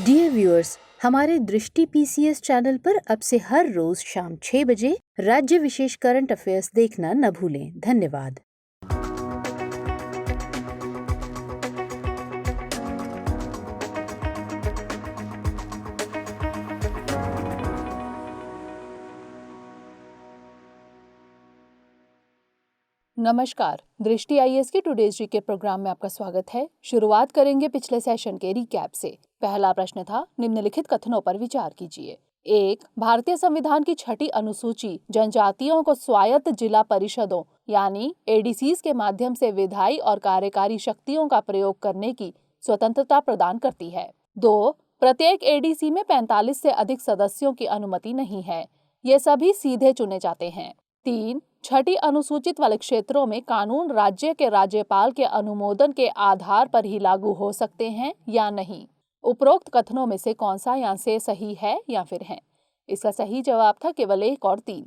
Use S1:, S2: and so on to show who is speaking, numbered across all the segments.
S1: Dear viewers, हमारे दृष्टि PCS channel पर अब से हर रोज शाम 6 बजे राज्य विशेष करंट अफेयर्स देखना न भूलें। धन्यवाद।
S2: नमस्कार, दृष्टि आईएएस के टुडेज जीके प्रोग्राम में आपका स्वागत है। शुरुआत करेंगे पिछले सेशन के रिकैप से। पहला प्रश्न था, निम्नलिखित कथनों पर विचार कीजिए। 1. भारतीय संविधान की छठी अनुसूची जनजातियों को स्वायत्त जिला परिषदों यानी एडीसीज के माध्यम से विधायी और कार्यकारी शक्तियों का प्रयोग करने की स्वतंत्रता प्रदान करती है। 2. प्रत्येक एडीसी में 45 से अधिक सदस्यों की अनुमति नहीं है, ये सभी सीधे चुने जाते हैं। 3. छठी अनुसूचित वाले क्षेत्रों में कानून राज्य के राज्यपाल के अनुमोदन के आधार पर ही लागू हो सकते हैं या नहीं। उपरोक्त कथनों में से कौन सा यहाँ से सही है या फिर है? इसका सही जवाब था केवल 1 और 3।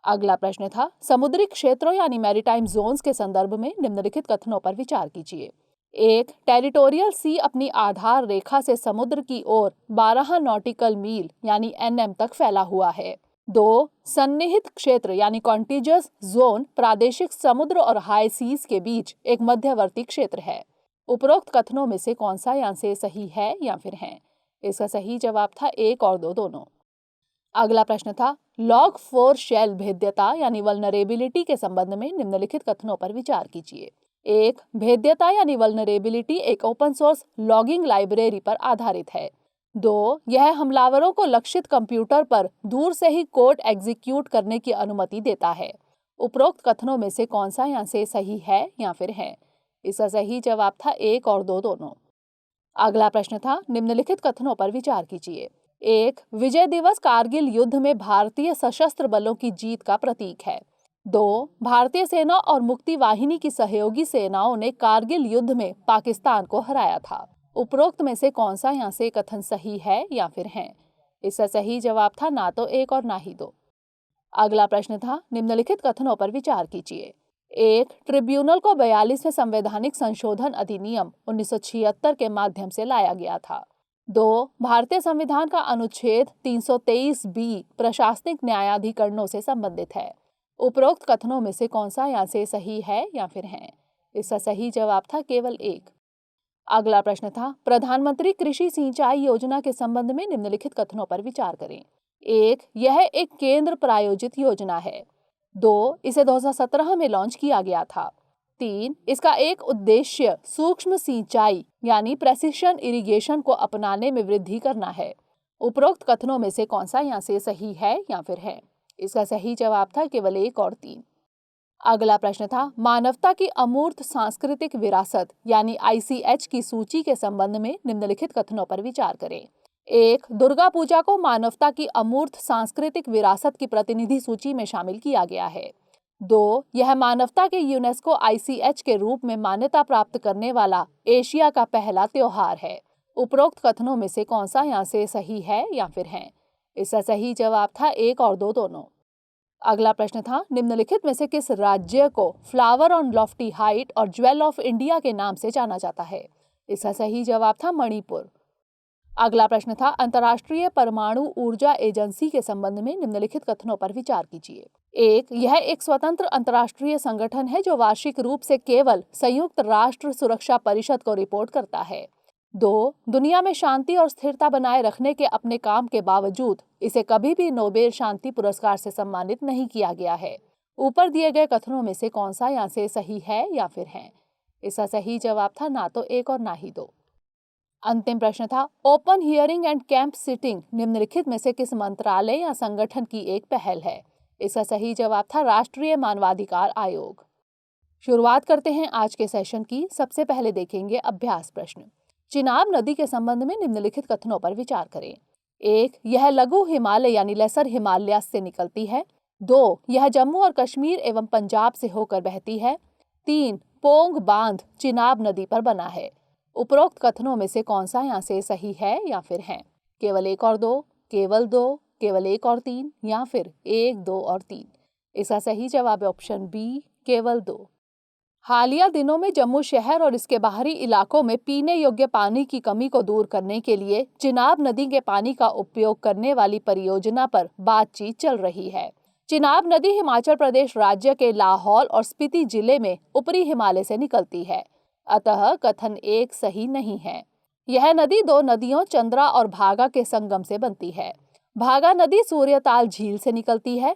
S2: अगला प्रश्न था, समुद्री क्षेत्रों यानी मैरीटाइम जोन्स के संदर्भ में निम्नलिखित कथनों पर विचार कीजिए। 1. टेरिटोरियल सी अपनी आधार रेखा से समुद्र की ओर 12 नॉटिकल मील यानी एनएम तक फैला हुआ है। 2. सन्निहित क्षेत्र यानी कॉन्टिजियस जोन प्रादेशिक समुद्र और हाई सीज के बीच एक मध्यवर्ती क्षेत्र है। उपरोक्त कथनों में से कौन सा यहाँ से सही है या फिर है? इसका सही जवाब था 1 और 2 दोनों। अगला प्रश्न था, लॉग 4 शेल भेद्यता यानी वल्नरेबिलिटी के संबंध में निम्नलिखित कथनों पर विचार कीजिए। 1. भेद्यता यानी वल्नरेबिलिटी एक ओपन सोर्स लॉगिंग लाइब्रेरी पर आधारित है। 2. यह हमलावरों को लक्षित कंप्यूटर पर दूर से ही कोड एग्जीक्यूट करने की अनुमति देता है। उपरोक्त कथनों में से कौन सा यहाँ से सही है या फिर है? इसका सही जवाब था 1 और 2 दोनों। अगला प्रश्न था, निम्नलिखित कथनों पर विचार कीजिए। 1. विजय दिवस कारगिल युद्ध में भारतीय सशस्त्र बलों की जीत का प्रतीक है। 2. भारतीय सेना और मुक्ति वाहिनी की सहयोगी सेनाओं ने कारगिल युद्ध में पाकिस्तान को हराया था। उपरोक्त में से कौन सा यहाँ से कथन सही है या फिर है? इसका सही जवाब था ना तो 1 और ना ही 2। अगला प्रश्न था, निम्नलिखित कथनों पर विचार कीजिए। 1. ट्रिब्यूनल को 42वें संवैधानिक संशोधन अधिनियम 1976 के माध्यम से लाया गया था। 2. भारतीय संविधान का अनुच्छेद 323B प्रशासनिक न्यायाधिकरणों से संबंधित है। उपरोक्त कथनों में से कौन सा यहाँ से सही है या फिर है? इसका सही जवाब था केवल 1। अगला प्रश्न था, प्रधानमंत्री कृषि सिंचाई योजना के संबंध में निम्नलिखित कथनों पर विचार करें। 1. यह एक केंद्र प्रायोजित योजना है। 2. इसे 2017 में लॉन्च किया गया था। 3. इसका एक उद्देश्य सूक्ष्म सिंचाई यानी प्रेसिशन इरिगेशन को अपनाने में वृद्धि करना है। उपरोक्त कथनों में से कौन सा यहाँ से सही है या फिर है? इसका सही जवाब था केवल 1 और 3। अगला प्रश्न था, मानवता की अमूर्त सांस्कृतिक विरासत यानी ICH की सूची के संबंध में निम्नलिखित कथनों पर विचार करें। 1. दुर्गा पूजा को मानवता की अमूर्त सांस्कृतिक विरासत की प्रतिनिधि सूची में शामिल किया गया है। 2. यह मानवता के यूनेस्को ICH के रूप में मान्यता प्राप्त करने वाला एशिया का पहला त्योहार है। उपरोक्त कथनों में से कौन सा यहाँ से सही है या फिर है? इसका सही जवाब था 1 और 2 दोनों। अगला प्रश्न था, निम्नलिखित में से किस राज्य को फ्लावर ऑन लॉफ्टी हाइट और ज्वेल ऑफ इंडिया के नाम से जाना जाता है? इसका सही जवाब था मणिपुर। अगला प्रश्न था, अंतर्राष्ट्रीय परमाणु ऊर्जा एजेंसी के संबंध में निम्नलिखित कथनों पर विचार कीजिए। 1. यह एक स्वतंत्र अंतर्राष्ट्रीय संगठन है जो वार्षिक रूप से केवल संयुक्त राष्ट्र सुरक्षा परिषद को रिपोर्ट करता है। 2. दुनिया में शांति और स्थिरता बनाए रखने के अपने काम के बावजूद इसे कभी भी नोबेल शांति पुरस्कार से सम्मानित नहीं किया गया है। ऊपर दिए गए कथनों में से कौन सा यहाँ से सही है या फिर है? इसका सही जवाब था ना तो 1 और ना ही 2। अंतिम प्रश्न था, open hearing and camp sitting निम्नलिखित में से किस मंत्रालय या संगठन की एक पहल है? इसका सही जवाब था राष्ट्रीय मानवाधिकार आयोग। शुरुआत करते हैं आज के सेशन की। सबसे पहले देखेंगे अभ्यास प्रश्न। चिनाब नदी के संबंध में निम्नलिखित कथनों पर विचार करें। 1. यह लघु हिमालय यानी लेसर हिमालय से निकलती है। 2. यह जम्मू और कश्मीर एवं पंजाब से होकर बहती है। 3. पोंग बांध चिनाब नदी पर बना है। उपरोक्त कथनों में से कौन सा यहाँ से सही है या फिर है? केवल 1 और 2, केवल 2, केवल 1 और 3 या फिर 1, 2 और 3? इसका सही जवाब है ऑप्शन बी, केवल 2। हालिया दिनों में जम्मू शहर और इसके बाहरी इलाकों में पीने योग्य पानी की कमी को दूर करने के लिए चिनाब नदी के पानी का उपयोग करने वाली परियोजना पर बातचीत चल रही है। चिनाब नदी हिमाचल प्रदेश राज्य के लाहौल और स्पीति जिले में ऊपरी हिमालय से निकलती है, अतः कथन एक सही नहीं है। यह नदी दो नदियों चंद्रा और भागा के संगम से बनती है। भागा नदी सूर्यताल झील से निकलती है।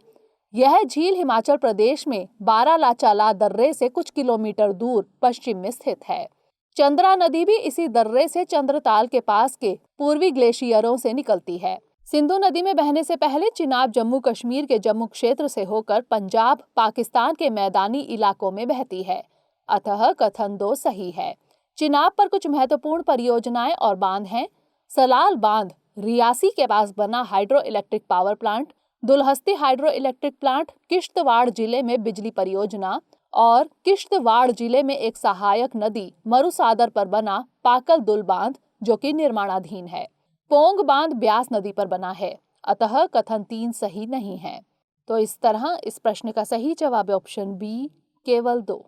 S2: यह झील हिमाचल प्रदेश में बारालाचाला दर्रे से कुछ किलोमीटर दूर पश्चिम में स्थित है। चंद्रा नदी भी इसी दर्रे से चंद्रताल के पास के पूर्वी ग्लेशियरों से निकलती है। सिंधु नदी में बहने से पहले चिनाब जम्मू कश्मीर के जम्मू क्षेत्र से होकर पंजाब, पाकिस्तान के मैदानी इलाकों में बहती है, अतः कथन दो सही है। चिनाब पर कुछ महत्वपूर्ण परियोजनाएं और बांध हैं। सलाल बांध रियासी के पास बना hydro electric power plant, Dulhasti hydro electric plant Kishtwar जिले में बिजली परियोजना और किश्तवाड़ जिले में एक सहायक नदी मरुसागर पर बना पाकल दुल बांध जो कि निर्माणाधीन है। पोंग बांध ब्यास नदी पर बना है, अतः कथन 3 सही नहीं है। तो इस तरह इस प्रश्न का सही जवाब है ऑप्शन बी, केवल 2।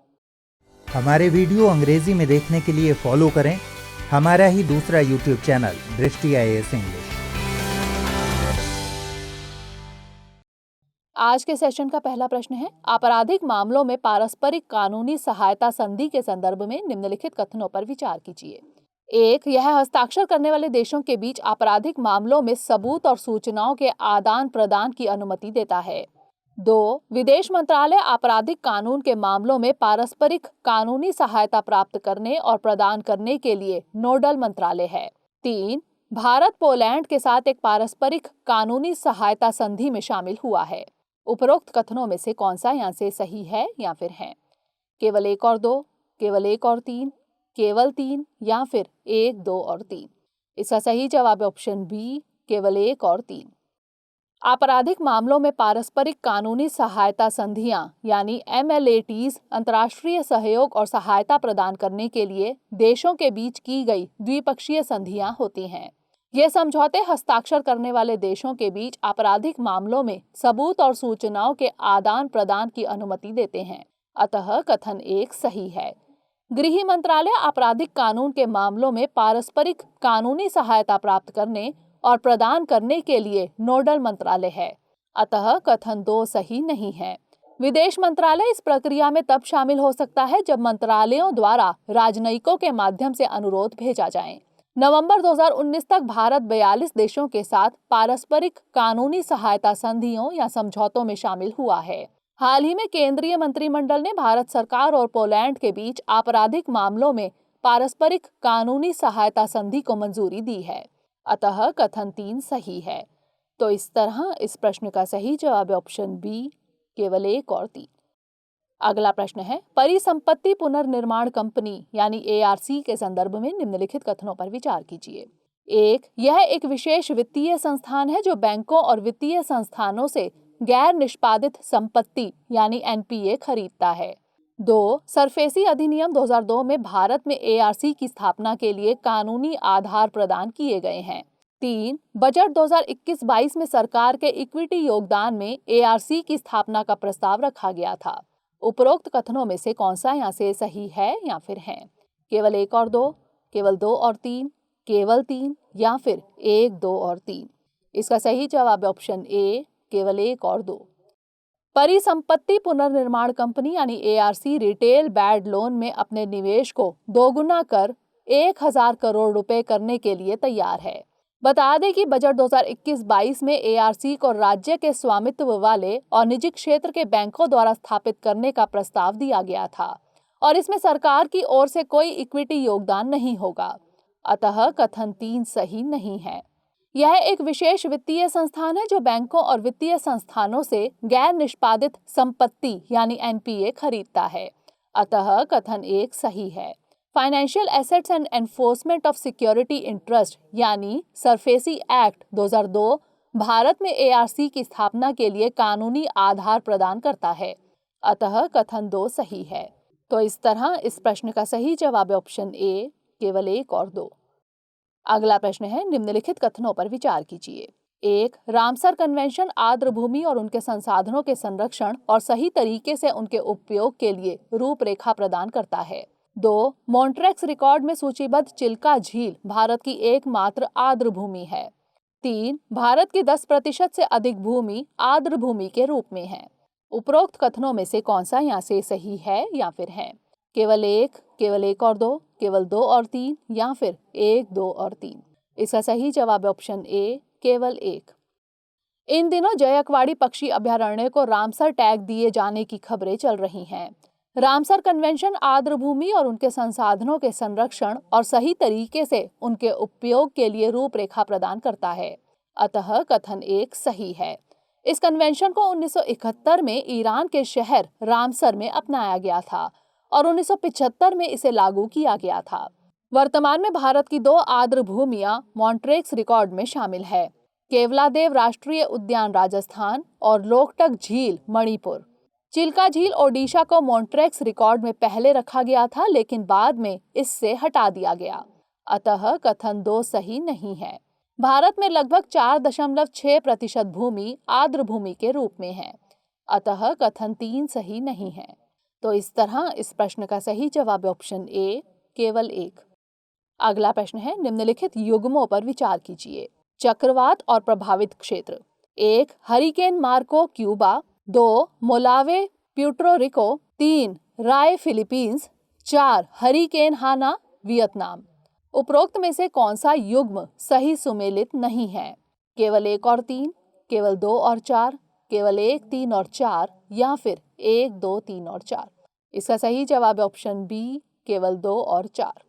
S3: हमारे वीडियो अंग्रेजी में देखने के लिए फॉलो करें हमारा ही दूसरा यूट्यूब चैनल दृष्टि IAS इंग्लिश।
S2: आज के सेशन का पहला प्रश्न है, आपराधिक मामलों में पारस्परिक कानूनी सहायता संधि के संदर्भ में निम्नलिखित कथनों पर विचार कीजिए। 1. यह हस्ताक्षर करने वाले देशों के बीच आपराधिक मामलों में सबूत और सूचनाओं के आदान प्रदान की अनुमति देता है। 2. विदेश मंत्रालय आपराधिक कानून के मामलों में पारस्परिक कानूनी सहायता प्राप्त करने और प्रदान करने के लिए नोडल मंत्रालय है। 3. भारत पोलैंड के साथ एक पारस्परिक कानूनी सहायता संधि में शामिल हुआ है। उपरोक्त कथनों में से कौन सा यहाँ से सही है या फिर है? केवल 1 और 2, केवल 1 और 3, केवल 3 या फिर 1, 2 और 3? इसका सही जवाब है ऑप्शन बी, केवल 1 और 3। आपराधिक मामलों में पारस्परिक कानूनी सहायता संधियां यानी MLATs अंतर्राष्ट्रीय सहयोग और सहायता प्रदान करने के लिए देशों के बीच की गई द्विपक्षीय संधियां होती हैं। ये समझौते हस्ताक्षर करने वाले देशों के बीच आपराधिक मामलों में सबूत और सूचनाओं के आदान प्रदान की अनुमति देते हैं, अतः कथन 1 सही है। गृह मंत्रालय आपराधिक कानून के मामलों में पारस्परिक कानूनी सहायता प्राप्त करने और प्रदान करने के लिए नोडल मंत्रालय है, अतः कथन 2 सही नहीं है। विदेश मंत्रालय इस प्रक्रिया में तब शामिल हो सकता है जब मंत्रालयों द्वारा राजनयिकों के माध्यम से अनुरोध भेजा जाए। नवंबर 2019 तक भारत 42 देशों के साथ पारस्परिक कानूनी सहायता संधियों या समझौतों में शामिल हुआ है। हाल ही में केंद्रीय मंत्रिमंडल ने भारत सरकार और पोलैंड के बीच आपराधिक मामलों में पारस्परिक कानूनी सहायता संधि को मंजूरी दी है, अतः कथन 3 सही है। तो इस तरह इस प्रश्न का सही जवाब है ऑप्शन बी, केवल 1 और 3। अगला प्रश्न है, परिसंपत्ति पुनर्निर्माण कंपनी यानी ARC के संदर्भ में निम्नलिखित कथनों पर विचार कीजिए। 1. यह एक विशेष वित्तीय संस्थान है जो बैंकों और वित्तीय संस्थानों से गैर निष्पादित संपत्ति यानी NPA खरीदता है। 2. सरफेसी अधिनियम 2002 में भारत में ARC की स्थापना के लिए कानूनी आधार प्रदान किए गए हैं। 3. बजट 2021-22 में सरकार के इक्विटी योगदान में ARC की स्थापना का प्रस्ताव रखा गया था। उपरोक्त कथनों में से कौन सा यहाँ से सही है या फिर है? केवल 1 और 2, केवल 2 और 3, केवल 3 या फिर 1, 2 और 3? इसका सही जवाब है ऑप्शन ए, केवल 1 और 2। परिसंपत्ति पुनर्निर्माण कंपनी यानी ARC रिटेल बैड लोन में अपने निवेश को दोगुना कर 1000 करोड़ रुपए करने के लिए तैयार है। बता दें कि बजट 2021-22 में ARC को राज्य के स्वामित्व वाले और निजी क्षेत्र के बैंकों द्वारा स्थापित करने का प्रस्ताव दिया गया था और इसमें सरकार की ओर से कोई इक्विटी योगदान नहीं होगा, अतः कथन 3 सही नहीं है। यह एक विशेष वित्तीय संस्थान है जो बैंकों और वित्तीय संस्थानों से गैर निष्पादित संपत्ति यानी NPA खरीदता है, अतः कथन 1 सही है। Financial assets and enforcement of security interest यानी सरफेसी एक्ट 2002 भारत में ARC की स्थापना के लिए कानूनी आधार प्रदान करता है, अतः कथन 2 सही है। तो इस तरह इस प्रश्न का सही जवाब है ऑप्शन ए, केवल 1 और 2। अगला प्रश्न है, निम्नलिखित कथनों पर विचार कीजिए। एक, रामसर कन्वेंशन आर्द्र भूमि और उनके संसाधनों के संरक्षण और सही तरीके से उनके उपयोग के लिए रूपरेखा प्रदान करता है। 2, मॉन्ट्रेक्स रिकॉर्ड में सूचीबद्ध चिल्का झील भारत की एकमात्र आर्द्र भूमि है। 3, भारत की 10% से अधिक भूमि आर्द्र भूमि के रूप में है। उपरोक्त कथनों में से कौन सा यहाँ से सही है या फिर है? केवल एक और दो, केवल 2 और 3 या फिर 1, 2 और 3? इसका सही जवाब है ऑप्शन ए, केवल 1। इन दिनों जयकवाड़ी पक्षी अभयारण्य को रामसर टैग दिए जाने की खबरें चल रही हैं। रामसर कन्वेंशन आर्द्र भूमि और उनके संसाधनों के संरक्षण और सही तरीके से उनके उपयोग के लिए रूपरेखा प्रदान करता है, अतः कथन 1 सही है। इस कन्वेंशन को 1971 में ईरान के शहर रामसर में अपनाया गया था और 1975 में इसे लागू किया गया था। वर्तमान में भारत की 2 आर्द्र भूमियां मॉन्ट्रेक्स रिकॉर्ड में शामिल है, केवलादेव राष्ट्रीय उद्यान राजस्थान और लोकटक झील मणिपुर। चिल्का झील ओडिशा को मॉन्ट्रेक्स रिकॉर्ड में पहले रखा गया था, लेकिन बाद में इससे हटा दिया गया, अतः कथन 2 सही नहीं है। भारत में लगभग 4.6% भूमि आर्द्र भूमि के रूप में है, अतः कथन 3 सही नहीं है। तो इस तरह इस प्रश्न का सही जवाब है ऑप्शन ए, केवल 1। अगला प्रश्न है, निम्नलिखित युग्मों पर विचार कीजिए। चक्रवात और प्रभावित क्षेत्र। 1, hurricane Marco Cuba. 2, Molave Puerto Rico. 3, Rai Philippines. 4, hurricane Hana Vietnam. उपरोक्त में से कौन सा युग्म सही सुमेलित नहीं है? केवल 1 और 3, केवल 2 और 4, केवल 1, 3 और 4 या फिर 1, 2, 3 और 4? इसका सही जवाब है ऑप्शन बी, केवल 2 और 4।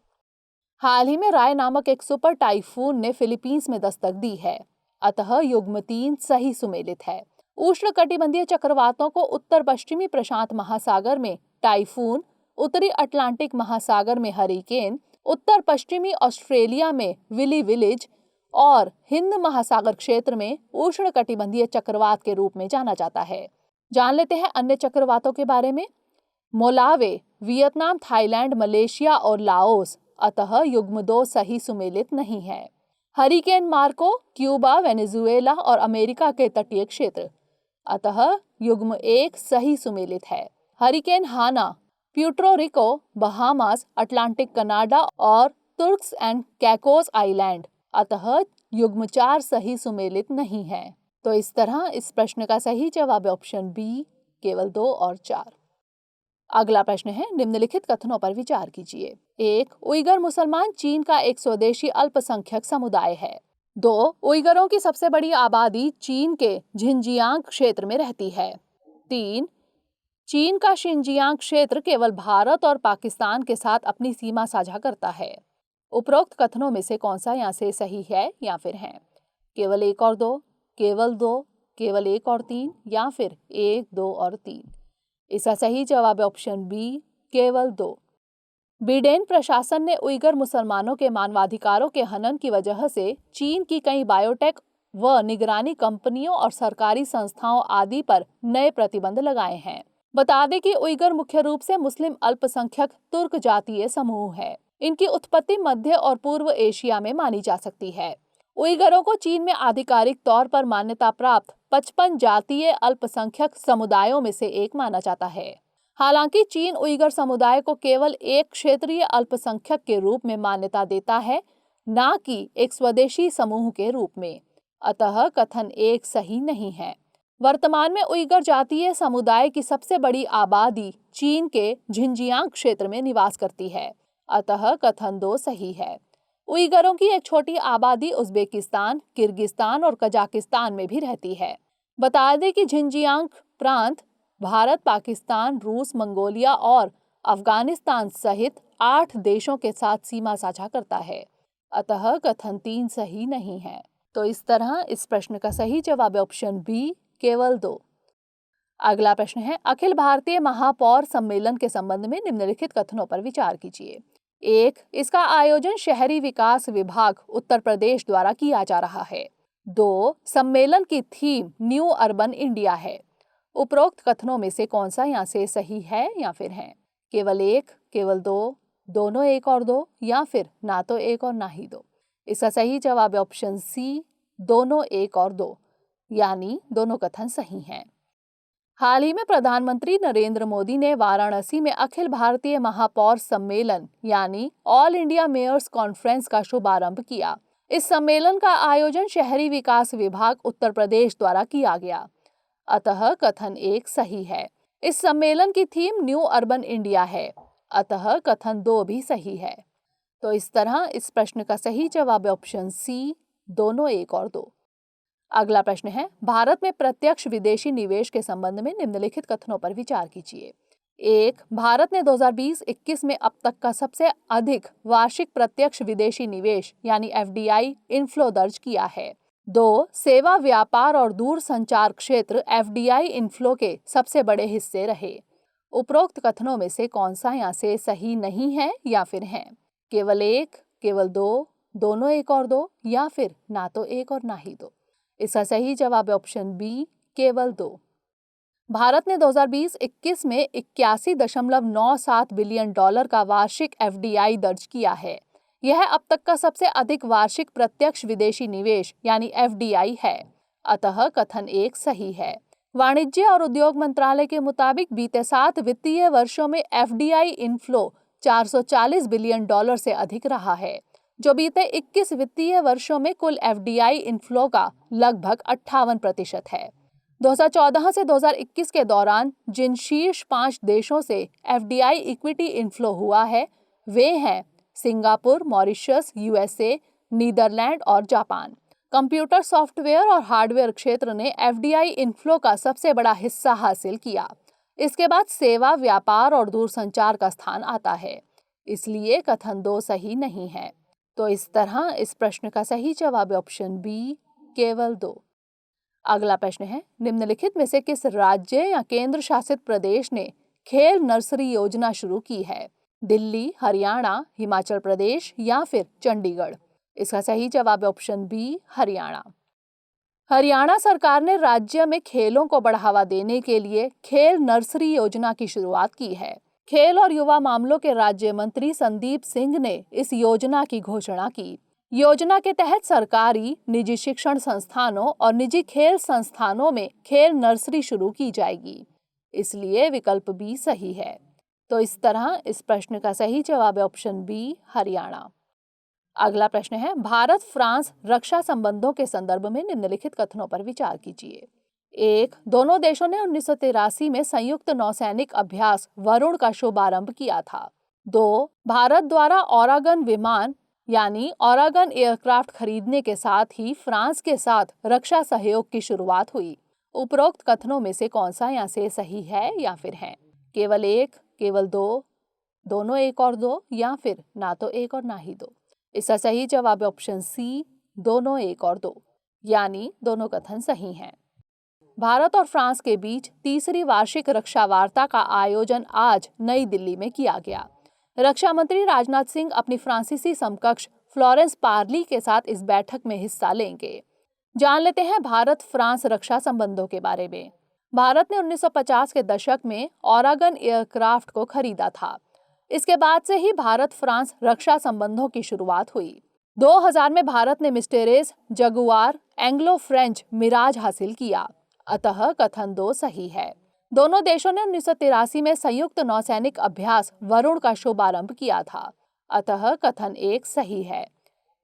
S2: हाल ही में राय नामक एक सुपर टाइफून ने फिलीपींस में दस्तक दी है, अतः युग्म 3 सही सुमेलित है। उष्णकटिबंधीय चक्रवातों को उत्तर पश्चिमी प्रशांत महासागर में टाइफून, उत्तरी अटलांटिक महासागर में हरिकेन, उत्तर पश्चिमी ऑस्ट्रेलिया में विली विलिज और हिंद महासागर क्षेत्र में उष्णकटिबंधीय चक्रवात के रूप में जाना जाता है। जान लेते हैं अन्य चक्रवातों के बारे में। मोलावे वियतनाम, थाईलैंड, मलेशिया और लाओस, अतः युग्म 2 सही सुमेलित नहीं है। हरिकेन मार्को क्यूबा, वेनेजुएला और अमेरिका के तटीय क्षेत्र, अतः युग्म 1 सही सुमेलित है। Hurricane Hana Puerto Rico, Bahamas, Atlantic Canada और तुर्क्स एंड कैकोस आइलैंड, अतः युग्म 4 सही सुमेलित नहीं है। तो इस तरह इस प्रश्न का सही जवाब है ऑप्शन बी, केवल 2 और 4। अगला प्रश्न है, निम्नलिखित कथनों पर विचार कीजिए। 1, उइगर मुसलमान चीन का एक स्वदेशी अल्पसंख्यक समुदाय है। 2, उइगरों की सबसे बड़ी आबादी चीन के झिंजियांग क्षेत्र में रहती है। 3, चीन का शिनजियांग क्षेत्र केवल भारत और पाकिस्तान के साथ अपनी सीमा साझा करता है। उपरोक्त कथनों में से कौन सा यहाँ से सही है या फिर है? केवल 1 और 2, केवल 2, केवल 1 और 3 या फिर 1, 2 और 3? इसका सही जवाब है ऑप्शन बी, केवल 2। बिडेन प्रशासन ने उइगर मुसलमानों के मानवाधिकारों के हनन की वजह से चीन की कई बायोटेक व निगरानी कंपनियों और सरकारी संस्थाओं आदि पर नए प्रतिबंध लगाए हैं। बता दें कि उइगर मुख्य रूप से मुस्लिम अल्पसंख्यक तुर्क जातीय समूह है। इनकी उत्पत्ति मध्य और पूर्व एशिया में मानी जा सकती है। उइगरों को चीन में आधिकारिक तौर पर मान्यता प्राप्त 55 जातीय अल्पसंख्यक समुदायों में से एक माना जाता है। हालांकि चीन उइगर समुदाय को केवल एक क्षेत्रीय अल्पसंख्यक के रूप में मान्यता देता है, न कि एक स्वदेशी समूह के रूप में, अतः कथन 1 सही नहीं है। वर्तमान में उइगर जातीय समुदाय की सबसे बड़ी आबादी चीन के झिंजियांग क्षेत्र में निवास करती है, अतः कथन 2 सही है। उइगरों की एक छोटी आबादी उज्बेकिस्तान, किर्गिस्तान और कजाकिस्तान में भी रहती है। बता दें कि झिंजियांग प्रांत भारत, पाकिस्तान, रूस, मंगोलिया और अफगानिस्तान सहित 8 देशों के साथ सीमा साझा करता है, अतः कथन 3 सही नहीं है। तो इस तरह इस प्रश्न का सही जवाब है ऑप्शन बी, केवल 2। अगला प्रश्न है, अखिल भारतीय महापौर सम्मेलन के संबंध में निम्नलिखित कथनों पर विचार कीजिए। 1, इसका आयोजन शहरी विकास विभाग उत्तर प्रदेश द्वारा किया जा रहा है। 2, सम्मेलन की थीम न्यू अर्बन इंडिया है। उपरोक्त कथनों में से कौन सा यहाँ से सही है या फिर है? केवल 1, केवल 2, दोनों 1 और 2 या फिर ना तो 1 और ना ही 2? इसका सही जवाब है ऑप्शन सी, दोनों एक और दो, यानी दोनों कथन सही हैं। हाल ही में प्रधानमंत्री नरेंद्र मोदी ने वाराणसी में अखिल भारतीय महापौर सम्मेलन यानी ऑल इंडिया मेयर्स कॉन्फ्रेंस का शुभारंभ किया। इस सम्मेलन का आयोजन शहरी विकास विभाग उत्तर प्रदेश द्वारा किया गया, अतः कथन एक सही है। इस सम्मेलन की थीम न्यू अर्बन इंडिया है, अतः कथन 2 भी सही है। तो इस तरह इस प्रश्न का सही जवाब है ऑप्शन सी, दोनों एक और दो। अगला प्रश्न है, भारत में प्रत्यक्ष विदेशी निवेश के संबंध में निम्नलिखित कथनों पर विचार कीजिए। 1. भारत ने 2020-21 में अब तक का सबसे अधिक वार्षिक प्रत्यक्ष विदेशी निवेश यानी FDI इनफ्लो दर्ज किया है। 2. सेवा, व्यापार और दूरसंचार क्षेत्र FDI इनफ्लो के सबसे बड़े हिस्से रहे। उपरोक्त कथनों में से कौन सा यहाँ से सही नहीं है या फिर है? केवल एक, केवल दो, दोनों एक और दो, या फिर ना तो एक और ना ही दो। इसका सही जवाब है ऑप्शन बी, केवल 2। भारत ने 2020-21 में 81.97 बिलियन डॉलर का वार्षिक FDI दर्ज किया है। यह अब तक का सबसे अधिक वार्षिक प्रत्यक्ष विदेशी निवेश यानी FDI है, अतः कथन एक सही है। वाणिज्य और उद्योग मंत्रालय के मुताबिक बीते 7 वित्तीय वर्षों में FDI इनफ्लो 440 बिलियन डॉलर से अधिक रहा है, जो बीते 21 वित्तीय वर्षों में कुल FDI इनफ्लो का लगभग 58% है। 2014 से 2021 के दौरान जिन शीर्ष 5 देशों से FDI इक्विटी इनफ्लो हुआ है वे हैं सिंगापुर, मॉरिशस, USA, नीदरलैंड और जापान। कंप्यूटर सॉफ्टवेयर और हार्डवेयर क्षेत्र ने FDI इनफ्लो का सबसे बड़ा हिस्सा हासिल किया। इसके बाद सेवा, व्यापार और दूरसंचार का स्थान आता है, इसलिए कथन 2 सही नहीं है। तो इस तरह इस प्रश्न का सही जवाब है ऑप्शन बी, केवल 2। अगला प्रश्न है, निम्नलिखित में से किस राज्य या केंद्र शासित प्रदेश ने खेल नर्सरी योजना शुरू की है? दिल्ली, हरियाणा, हिमाचल प्रदेश या फिर चंडीगढ़? इसका सही जवाब है ऑप्शन बी, हरियाणा। हरियाणा सरकार ने राज्य में खेलों को बढ़ावा देने के लिए खेल नर्सरी योजना की शुरुआत की है। खेल और युवा मामलों के राज्य मंत्री संदीप सिंह ने इस योजना की घोषणा की। योजना के तहत सरकारी, निजी शिक्षण संस्थानों और निजी खेल संस्थानों में खेल नर्सरी शुरू की जाएगी, इसलिए विकल्प बी सही है। तो इस तरह इस प्रश्न का सही जवाब है ऑप्शन बी, हरियाणा। अगला प्रश्न है, भारत फ्रांस रक्षा संबंधों के संदर्भ में निम्नलिखित कथनों पर विचार कीजिए। 1. दोनों देशों ने 1983 में संयुक्त नौसैनिक अभ्यास वरुण का शुभारंभ किया था। 2. भारत द्वारा ओरागन विमान यानी ओरागन एयरक्राफ्ट खरीदने के साथ ही फ्रांस के साथ रक्षा सहयोग की शुरुआत हुई। उपरोक्त कथनों में से कौन सा यहाँ से सही है या फिर है? केवल एक, केवल दो, दोनों एक और दो, या फिर ना तो एक और ना ही दो? इसका सही जवाब है ऑप्शन सी, दोनों एक और दो, यानी दोनों कथन सही हैं। भारत और फ्रांस के बीच तीसरी वार्षिक रक्षा वार्ता का आयोजन आज नई दिल्ली में किया गया। रक्षा मंत्री राजनाथ सिंह अपनी फ्रांसीसी समकक्ष फ्लोरेंस पार्ली के साथ इस बैठक में हिस्सा लेंगे। जान लेते हैं भारत फ्रांस रक्षा संबंधों के बारे में। भारत ने 1950 के दशक में ओरागन एयरक्राफ्ट को खरीदा था। इसके बाद से ही भारत फ्रांस रक्षा संबंधों की शुरुआत हुई। 2000 में भारत ने मिस्टेरेस, जगुआर, एंग्लो फ्रेंच मिराज हासिल किया, अतः कथन 2 सही है। दोनों देशों ने 1983 में संयुक्त नौसैनिक अभ्यास वरुण का शुभारंभ किया था, अतः कथन 1 सही है।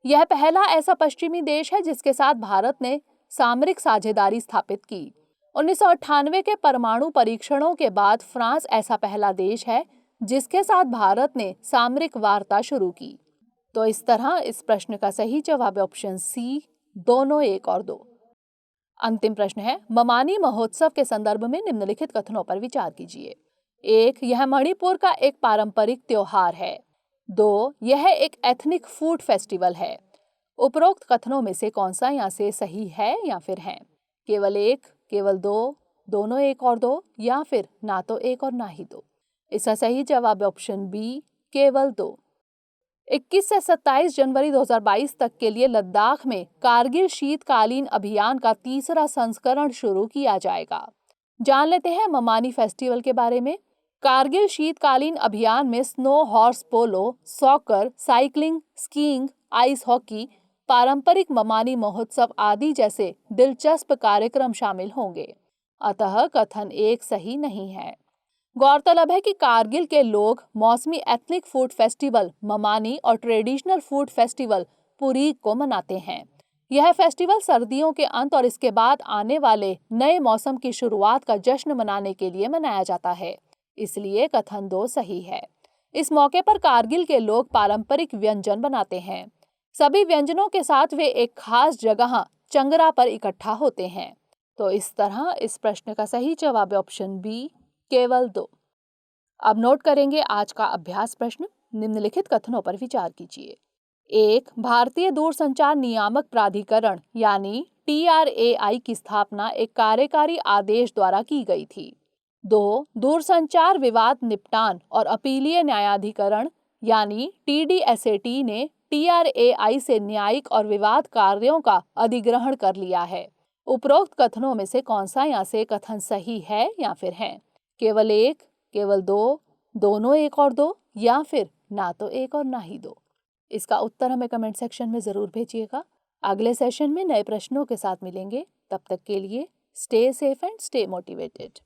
S2: यह पहला ऐसा पश्चिमी देश है जिसके साथ भारत ने सामरिक साझेदारी स्थापित की। 1998 के परमाणु परीक्षणों के बाद फ्रांस ऐसा पहला देश है जिसके साथ भारत ने सामरिक वार्ता शुरू की। तो इस तरह इस प्रश्न का सही जवाब है ऑप्शन सी, दोनों एक और दो। अंतिम प्रश्न है, ममानी महोत्सव के संदर्भ में निम्नलिखित कथनों पर विचार कीजिए। 1. यह मणिपुर का एक पारंपरिक त्योहार है। 2. यह एक एथनिक फूड फेस्टिवल है। उपरोक्त कथनों में से कौन सा यहाँ से सही है या फिर है? केवल एक, केवल दो, दोनों एक और दो, या फिर ना तो एक और ना ही दो? इसका सही जवाब है ऑप्शन बी, केवल 2। 21 से 27 जनवरी 2022 तक के लिए लद्दाख में कारगिल शीतकालीन अभियान का तीसरा संस्करण शुरू किया जाएगा। जान लेते हैं ममानी फेस्टिवल के बारे में। कारगिल शीतकालीन अभियान में snow horse polo, soccer, cycling, skiing, ice hockey, पारंपरिक ममानी महोत्सव आदि जैसे दिलचस्प कार्यक्रम शामिल होंगे। अतः कथन 1 सही नहीं है। गौरतलब है कि कारगिल के लोग मौसमी एथनिक फूड फेस्टिवल ममानी और ट्रेडिशनल फूड फेस्टिवल पुरीक को मनाते हैं। यह फेस्टिवल सर्दियों के अंत और इसके बाद आने वाले नए मौसम की शुरुआत का जश्न मनाने के लिए मनाया जाता है, इसलिए कथन 2 सही है। इस मौके पर कारगिल के लोग पारंपरिक व्यंजन बनाते हैं। सभी व्यंजनों के साथ वे एक खास जगह चंगरा पर इकट्ठा होते हैं। तो इस तरह इस प्रश्न का सही जवाब है ऑप्शन बी, केवल 2। अब नोट करेंगे आज का अभ्यास प्रश्न। निम्नलिखित कथनों पर विचार कीजिए। 1. भारतीय दूरसंचार नियामक प्राधिकरण यानी TRAI की स्थापना एक कार्यकारी आदेश द्वारा की गई थी। 2. दूरसंचार विवाद निपटान और अपीलीय न्यायाधिकरण यानी TDSAT ने TRAI से न्यायिक और विवाद कार्यों का अधिग्रहण कर लिया है। उपरोक्त कथनों में से कौन सा यहाँ से कथन सही है या फिर है? केवल 1, केवल 2, दोनों 1 और 2 या फिर ना तो 1 और ना ही 2? इसका उत्तर हमें कमेंट सेक्शन में जरूर भेजिएगा। अगले सेशन में नए प्रश्नों के साथ मिलेंगे। तब तक के लिए stay safe and stay motivated.